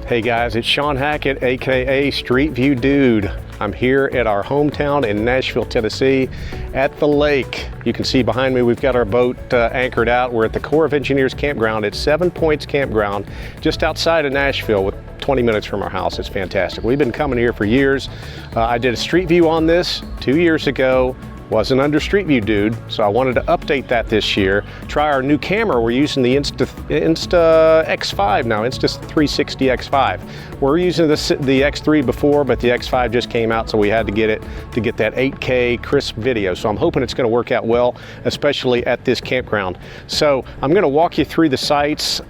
Hey guys, it's Shawn Hackett, aka Street View Dude. I'm here at our hometown in Nashville, Tennessee at the lake. You can see behind me we've got our boat anchored out. We're at the Corps of Engineers Campground at 7 Points Campground just outside of Nashville with 20 minutes from our house. It's fantastic. We've been coming here for years. I did a street view on this 2 years ago. Wasn't under Street View Dude, so I wanted to update that this year. Try our new camera. We're using the Insta X5 now, Insta 360 X5. We're using the X3 before, but the X5 just came out, so we had to get it to get that 8K crisp video. So I'm hoping it's gonna work out well, especially at this campground. So I'm gonna walk you through the sites.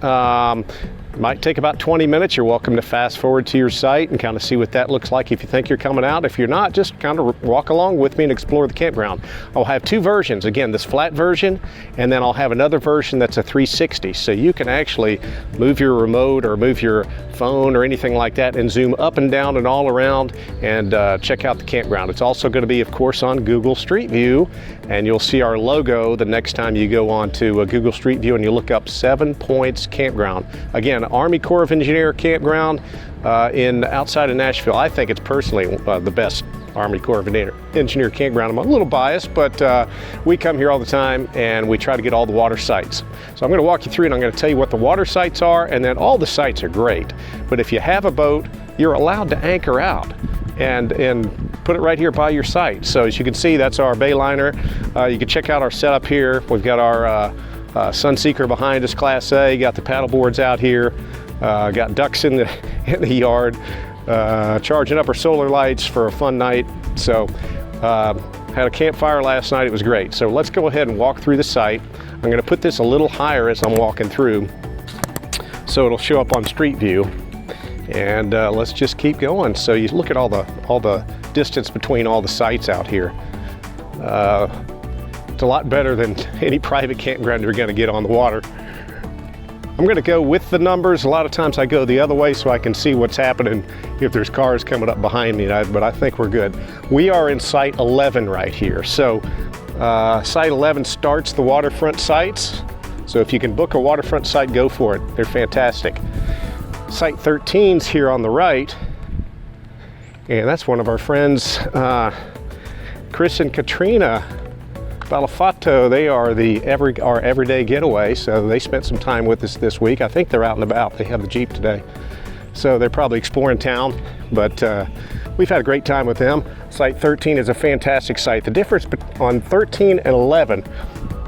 Might take about 20 minutes. You're welcome to fast forward to your site and kind of see what that looks like if you think you're coming out. If you're not, just kind of walk along with me and explore the campground. I'll have two versions. Again, this flat version, and then I'll have another version that's a 360. So you can actually move your remote or move your phone or anything like that and zoom up and down and all around and check out the campground. It's also going to be, of course, on Google Street View, and you'll see our logo the next time you go on to Google Street View and you look up 7 Points Campground. Again, Army Corps of Engineer Campground outside of Nashville. I think it's personally the best Army Corps of Engineer campground. I'm a little biased, but we come here all the time and we try to get all the water sites. So I'm going to walk you through and I'm going to tell you what the water sites are, and then all the sites are great. But if you have a boat, you're allowed to anchor out and put it right here by your site. So as you can see, that's our bay liner. You can check out our setup here. We've got our Sunseeker behind us, Class A, got the paddle boards out here, got ducks in the yard, charging up our solar lights for a fun night. So had a campfire last night, it was great. So let's go ahead and walk through the site. I'm going to put this a little higher as I'm walking through so it'll show up on Street View, and let's just keep going. So you look at all the distance between all the sites out here. It's a lot better than any private campground you're going to get on the water. I'm going to go with the numbers. A lot of times I go the other way so I can see what's happening if there's cars coming up behind me, but I think we're good. We are in Site 11 right here. So Site 11 starts the waterfront sites. So if you can book a waterfront site, go for it. They're fantastic. Site 13's here on the right, and that's one of our friends, Chris and Katrina Bellofatto. They are our everyday getaway, so they spent some time with us this week. I think they're out and about. They have the Jeep today, so they're probably exploring town, but we've had a great time with them. Site 13 is a fantastic site. The difference on 13 and 11,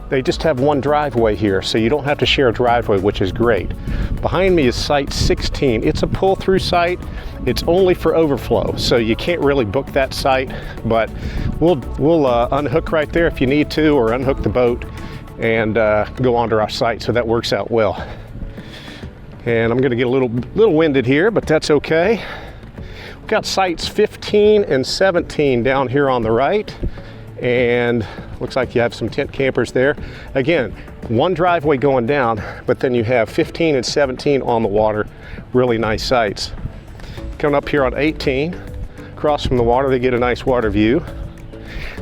they just have one driveway here, so you don't have to share a driveway, which is great. Behind me is Site 16. It's a pull-through site. It's only for overflow, so you can't really book that site, but we'll unhook right there if you need to, or unhook the boat and go onto our site, so that works out well. And I'm going to get a little winded here, but that's okay. We've got sites 15 and 17 down here on the right, and looks like you have some tent campers there. Again, one driveway going down, but then you have 15 and 17 on the water. Really nice sites. Coming up here on 18, across from the water, they get a nice water view.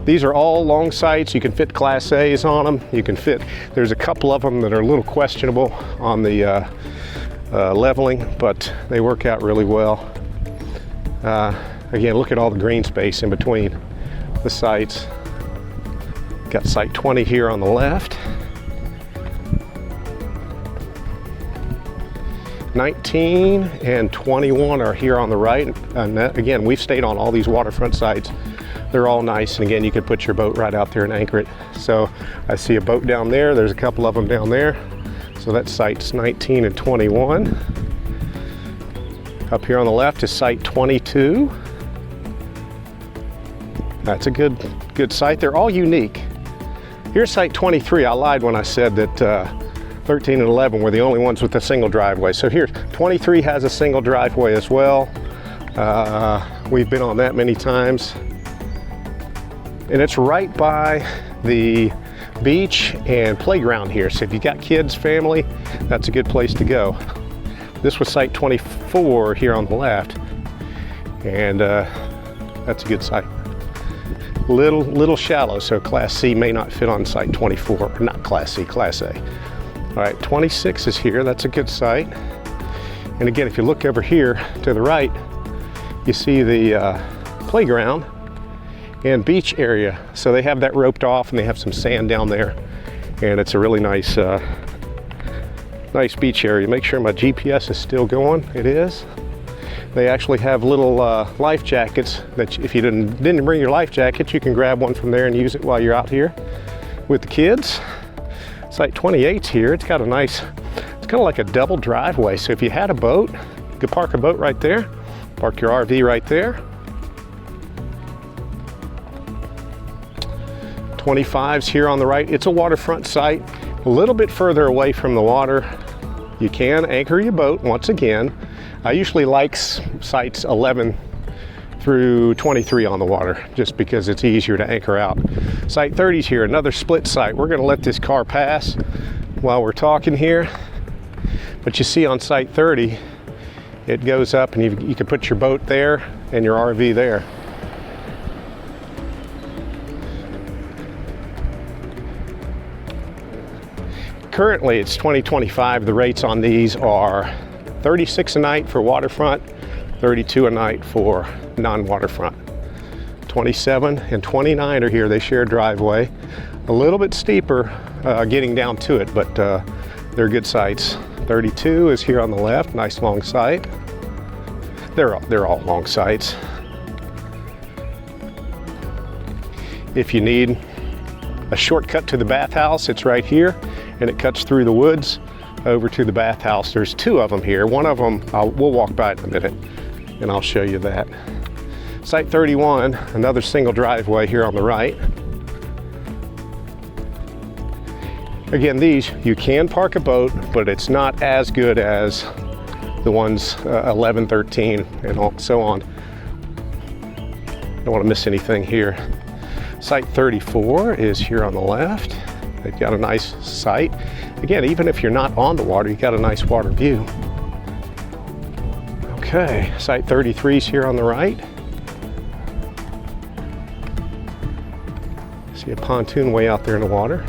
These are all long sites. You can fit Class A's on them. You can fit, there's a couple of them that are a little questionable on the leveling, but they work out really well. Again, look at all the green space in between the sites. Got Site 20 here on the left. 19 and 21 are here on the right. And again, we've stayed on all these waterfront sites. They're all nice. And again, you can put your boat right out there and anchor it. So I see a boat down there. There's a couple of them down there. So that's Sites 19 and 21. Up here on the left is Site 22. That's a good site. They're all unique. Here's Site 23. I lied when I said that 13 and 11 were the only ones with a single driveway. So here, 23 has a single driveway as well. We've been on that many times. And it's right by the beach and playground here. So if you got kids, family, that's a good place to go. This was Site 24 here on the left. And that's a good site. Little shallow, so Class C may not fit on Site 24, or not Class C, Class A. All right, 26 is here. That's a good site. And again, if you look over here to the right, you see the playground and beach area. So they have that roped off and they have some sand down there. And it's a really nice, nice beach area. Make sure my GPS is still going. It is. They actually have little life jackets that if you didn't bring your life jacket, you can grab one from there and use it while you're out here with the kids. Site 28's here. It's got a nice, it's kind of like a double driveway. So if you had a boat, you could park a boat right there, park your RV right there. 25's here on the right. It's a waterfront site, a little bit further away from the water. You can anchor your boat once again. I usually like sites 11 through 23 on the water, just because it's easier to anchor out. Site 30's here, another split site. We're gonna let this car pass while we're talking here. But you see on site 30, it goes up and you can put your boat there and your RV there. Currently, it's 2025. The rates on these are $36 a night for waterfront, $32 a night for non-waterfront. 27 and 29 are here. They share a driveway. A little bit steeper getting down to it, but they're good sites. 32 is here on the left, nice long site. They're all long sites. If you need a shortcut to the bathhouse, it's right here, and it cuts through the woods over to the bathhouse. There's two of them here. One of them, we'll walk by it in a minute, and I'll show you that. Site 31, another single driveway here on the right. Again, these, you can park a boat, but it's not as good as the ones 11, 13, and so on. Don't want to miss anything here. Site 34 is here on the left. They've got a nice site. Again, even if you're not on the water, you got a nice water view. Okay, site 33 is here on the right. See a pontoon way out there in the water.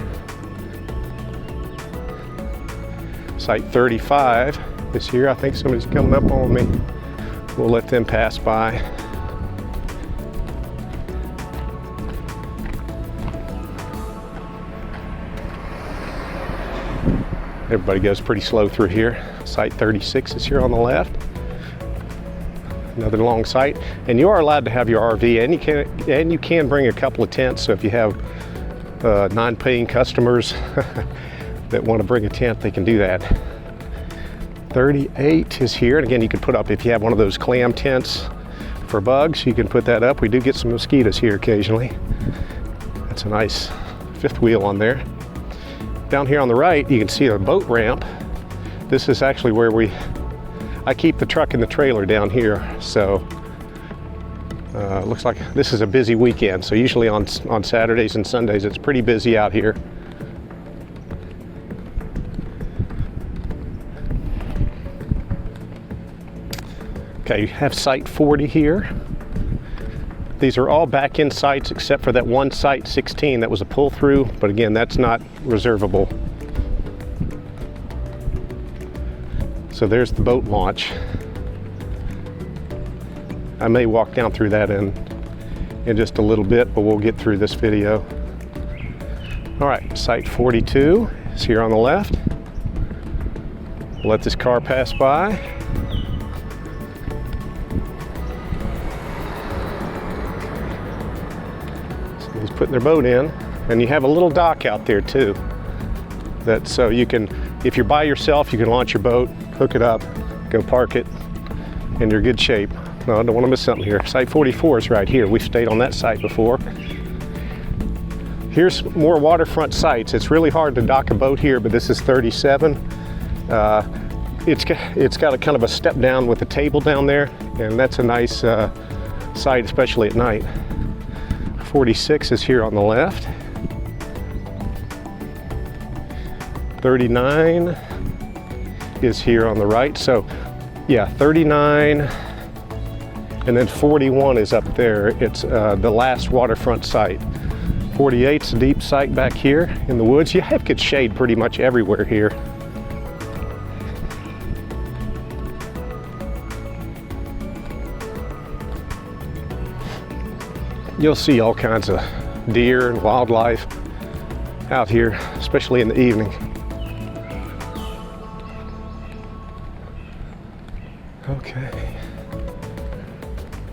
Site 35 is here. I think somebody's coming up on me. We'll let them pass by. Everybody goes pretty slow through here. Site 36 is here on the left. Another long site. And you are allowed to have your RV, and you can bring a couple of tents. So if you have non-paying customers that want to bring a tent, they can do that. 38 is here. And again, you can put up, if you have one of those clam tents for bugs, you can put that up. We do get some mosquitoes here occasionally. That's a nice fifth wheel on there. Down here on the right, you can see a boat ramp. This is actually where I keep the truck and the trailer down here. So looks like this is a busy weekend. So usually on Saturdays and Sundays, it's pretty busy out here. Okay, you have site 40 here. These are all back-end sites except for that one site 16 that was a pull-through, but again, that's not reservable. So there's the boat launch. I may walk down through that in just a little bit, but we'll get through this video. All right, site 42 is here on the left. We'll let this car pass by. Somebody's putting their boat in, and you have a little dock out there too. So you can, if you're by yourself, you can launch your boat, hook it up, go park it, and you're in good shape. No, I don't want to miss something here. Site 44 is right here. We've stayed on that site before. Here's more waterfront sites. It's really hard to dock a boat here, but this is 37. It's got a kind of a step down with a table down there, and that's a nice site, especially at night. 46 is here on the left. 39 is here on the right. So yeah, 39 and then 41 is up there. It's the last waterfront site. 48's a deep site back here in the woods. You have good shade pretty much everywhere here. You'll see all kinds of deer and wildlife out here, especially in the evening. Okay.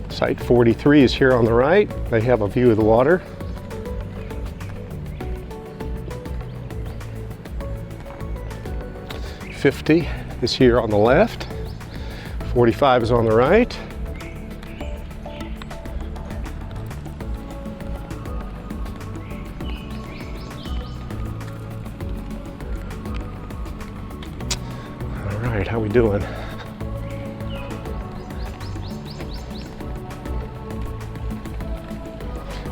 Site 43 is here on the right. They have a view of the water. .50 is here on the left. 45 is on the right. All right, how we doing?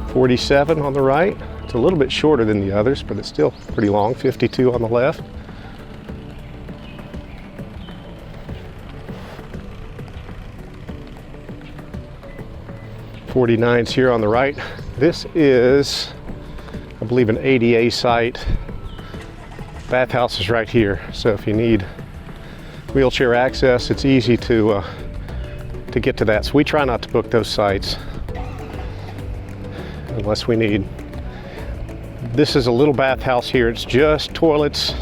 .47 on the right. It's a little bit shorter than the others, but it's still pretty long. 52 on the left. .49's here on the right. This is, I believe, an ADA site. Bathhouse is right here, so if you need wheelchair access, it's easy to get to that. So we try not to book those sites unless we need. This is a little bathhouse here. It's just toilets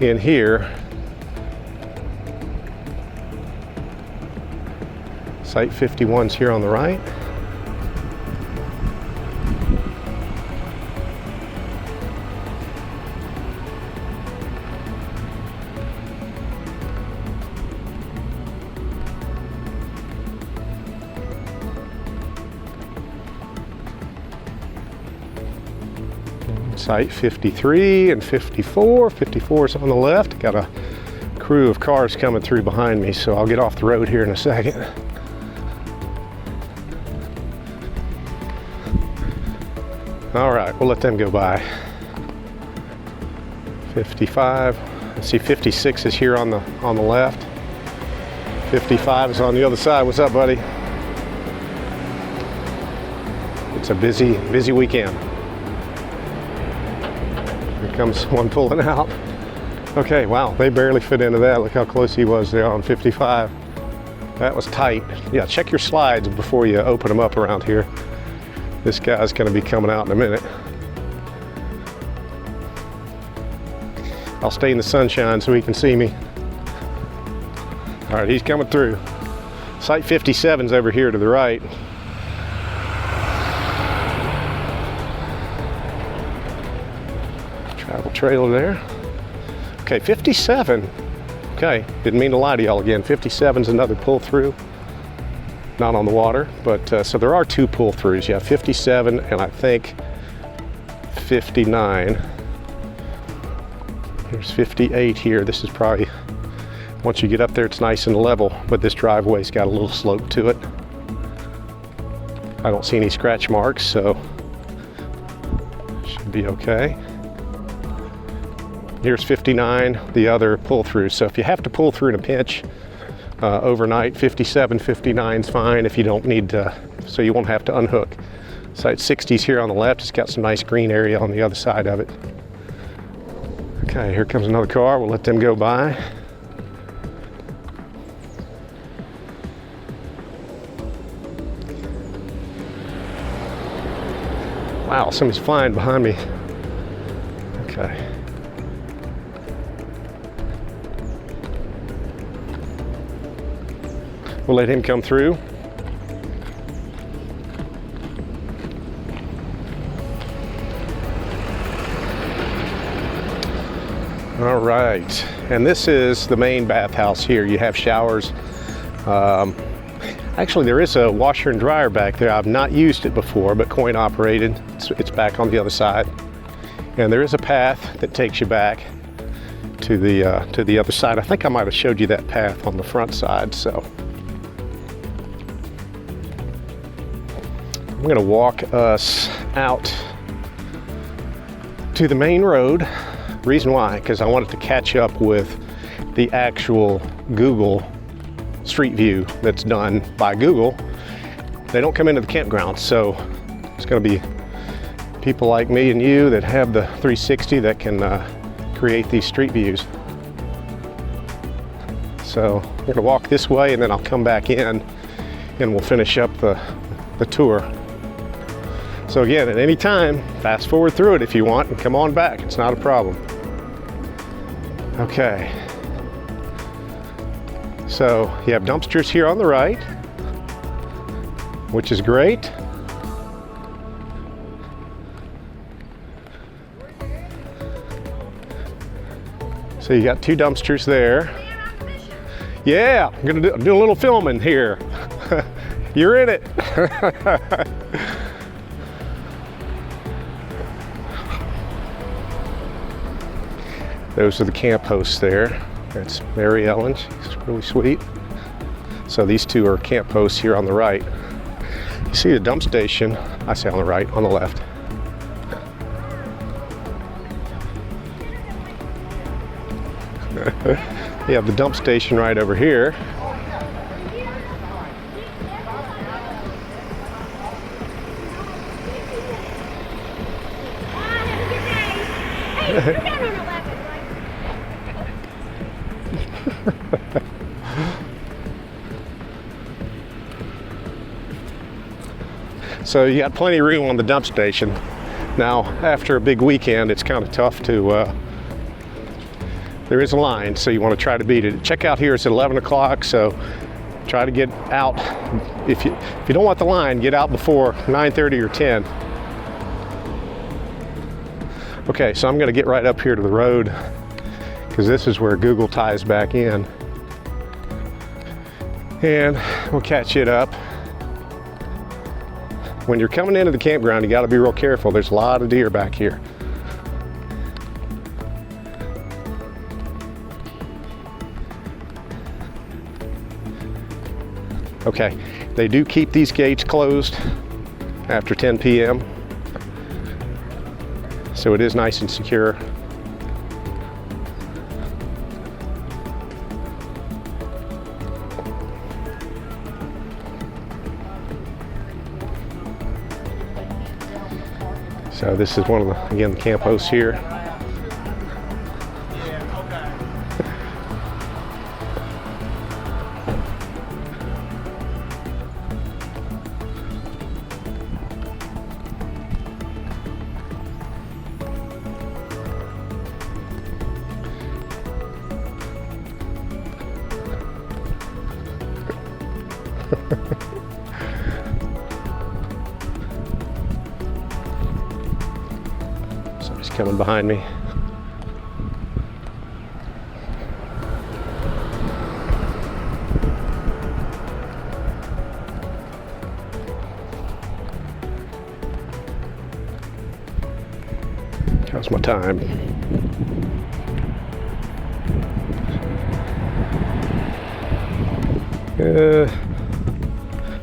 in here. Site 51's here on the right. Site 53 and 54. 54 is on the left. Got a crew of cars coming through behind me, so I'll get off the road here in a second. All right, we'll let them go by. 55. Let's see, 56 is here on the left. 55 is on the other side. What's up, buddy? It's a busy weekend. Here comes one pulling out. Okay, wow, they barely fit into that. Look how close he was there on 55. That was tight. Yeah, check your slides before you open them up around here. This guy's gonna be coming out in a minute. I'll stay in the sunshine so he can see me. All right, he's coming through. Site 57's over here to the right. Travel trailer there. Okay, 57. Okay, didn't mean to lie to y'all again. 57's another pull through. Not on the water, but so there are two pull throughs. You have 57 and I think 59. There's 58 here. This is probably, once you get up there, it's nice and level, but this driveway's got a little slope to it. I don't see any scratch marks, so should be okay. Here's 59, the other pull through. So if you have to pull through in a pinch overnight, 57, 59's fine if you don't need to, so you won't have to unhook. Site 60's here on the left. It's got some nice green area on the other side of it. Okay, here comes another car. We'll let them go by. Wow, somebody's flying behind me. Okay. We'll let him come through. All right, and this is the main bathhouse here. You have showers. Actually, there is a washer and dryer back there. I've not used it before, but coin operated. It's back on the other side. And there is a path that takes you back to the other side. I think I might have showed you that path on the front side, so. I'm gonna walk us out to the main road. Reason why, because I wanted to catch up with the actual Google Street View that's done by Google. They don't come into the campground, so it's gonna be people like me and you that have the 360 that can create these street views. So we're gonna walk this way and then I'll come back in and we'll finish up the tour. So again, at any time, fast forward through it if you want and come on back. It's not a problem. Okay. So you have dumpsters here on the right, which is great. So you got 2 dumpsters there. Yeah, I'm gonna do a little filming here. You're in it. Those are the camp hosts there. That's Mary Ellen, she's really sweet. So these 2 are camp hosts here on the right. You see the dump station, I say on the right, on the left. You have the dump station right over here. So you got plenty of room on the dump station. Now, after a big weekend, it's kind of tough to, there is a line, so you want to try to beat it. Checkout here is at 11 o'clock, so try to get out. If you don't want the line, get out before 9:30 or 10. Okay, so I'm going to get right up here to the road because this is where Google ties back in. And we'll catch it up. When you're coming into the campground, you got to be real careful. There's a lot of deer back here. Okay, they do keep these gates closed after 10 p.m. So it is nice and secure. So this is one of the, again, the camp hosts here. Somebody's coming behind me. How's my time?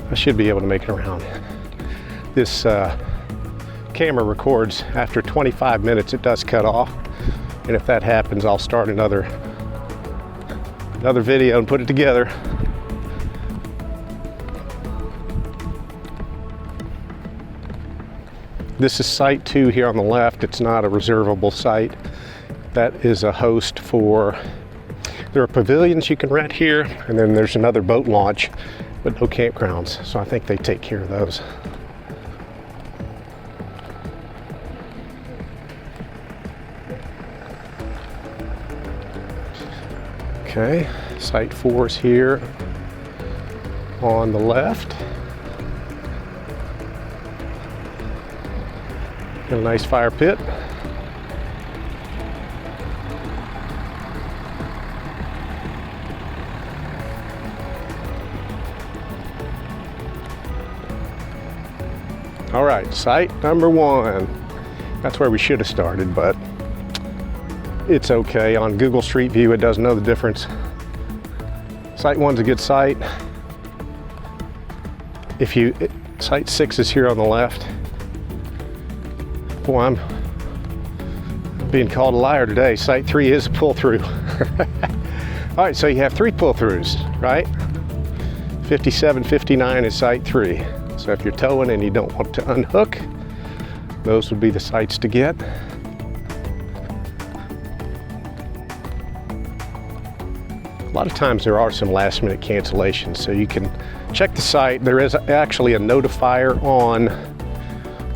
I should be able to make it around. This camera records after 25 minutes, it does cut off. And if that happens, I'll start another video and put it together. This is site 2 here on the left. It's not a reservable site. That is a host for, there are pavilions you can rent here, and then there's another boat launch, but no campgrounds. So I think they take care of those. Okay, site 4 is here on the left. Got a nice fire pit. All right, site number 1. That's where we should have started, but it's okay. On Google Street View, it doesn't know the difference. Site 1's a good site. Site 6 is here on the left. Boy, I'm being called a liar today. Site 3 is a pull-through. All right, so you have 3 pull-throughs, right? 57, 59 is site 3. So if you're towing and you don't want to unhook, those would be the sites to get. A lot of times there are some last-minute cancellations, so you can check the site. There is actually a notifier on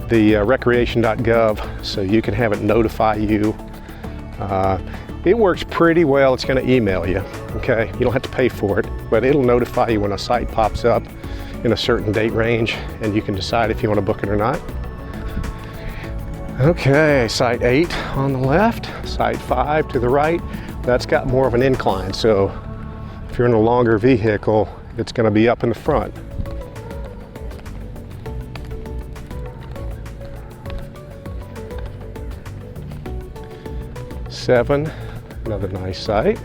the recreation.gov so you can have it notify you. It works pretty well. It's going to email you, okay? You don't have to pay for it, but it'll notify you when a site pops up in a certain date range, and you can decide if you want to book it or not. Okay, site 8 on the left, site 5 to the right. That's got more of an incline, so if you're in a longer vehicle, it's going to be up in the front. Seven, another nice site.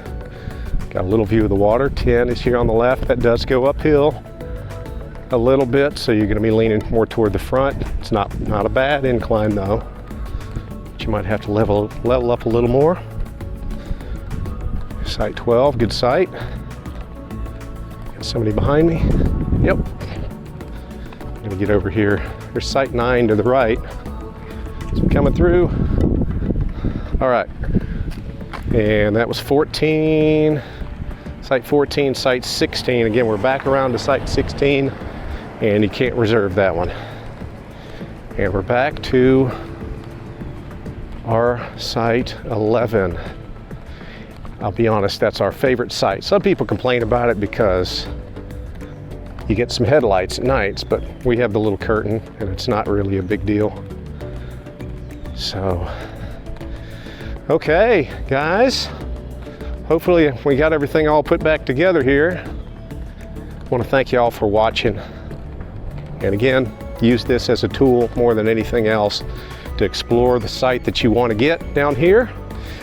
Got a little view of the water. 10 is here on the left. That does go uphill a little bit, so you're going to be leaning more toward the front. It's not a bad incline though, but you might have to level up a little more. Site 12, good site. Got somebody behind me. Yep. I'm going to get over here. There's site 9 to the right. So I'm coming through. All right. And that was 14, site 14, site 16. Again, we're back around to site 16, and you can't reserve that one. And we're back to our site 11. I'll be honest, that's our favorite site. Some people complain about it because you get some headlights at nights, but we have the little curtain, and it's not really a big deal. So, okay, guys, hopefully we got everything all put back together here. I want to thank you all for watching. And again, use this as a tool more than anything else to explore the site that you want to get down here.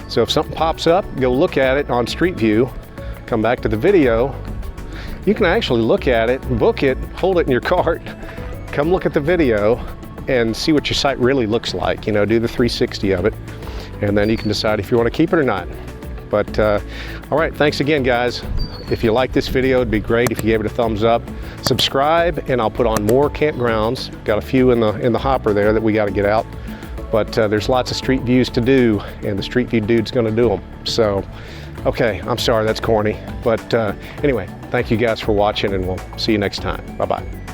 So if something pops up, go look at it on Street View, come back to the video. You can actually look at it, book it, hold it in your cart, come look at the video and see what your site really looks like. You know, do the 360 of it. And then you can decide if you want to keep it or not. But all right, thanks again, guys. If you like this video, it'd be great if you gave it a thumbs up. Subscribe, and I'll put on more campgrounds. Got a few in the hopper there that we got to get out. But there's lots of street views to do, and the Street View dude's going to do them. So, okay, I'm sorry, that's corny. But anyway, thank you guys for watching, and we'll see you next time. Bye-bye.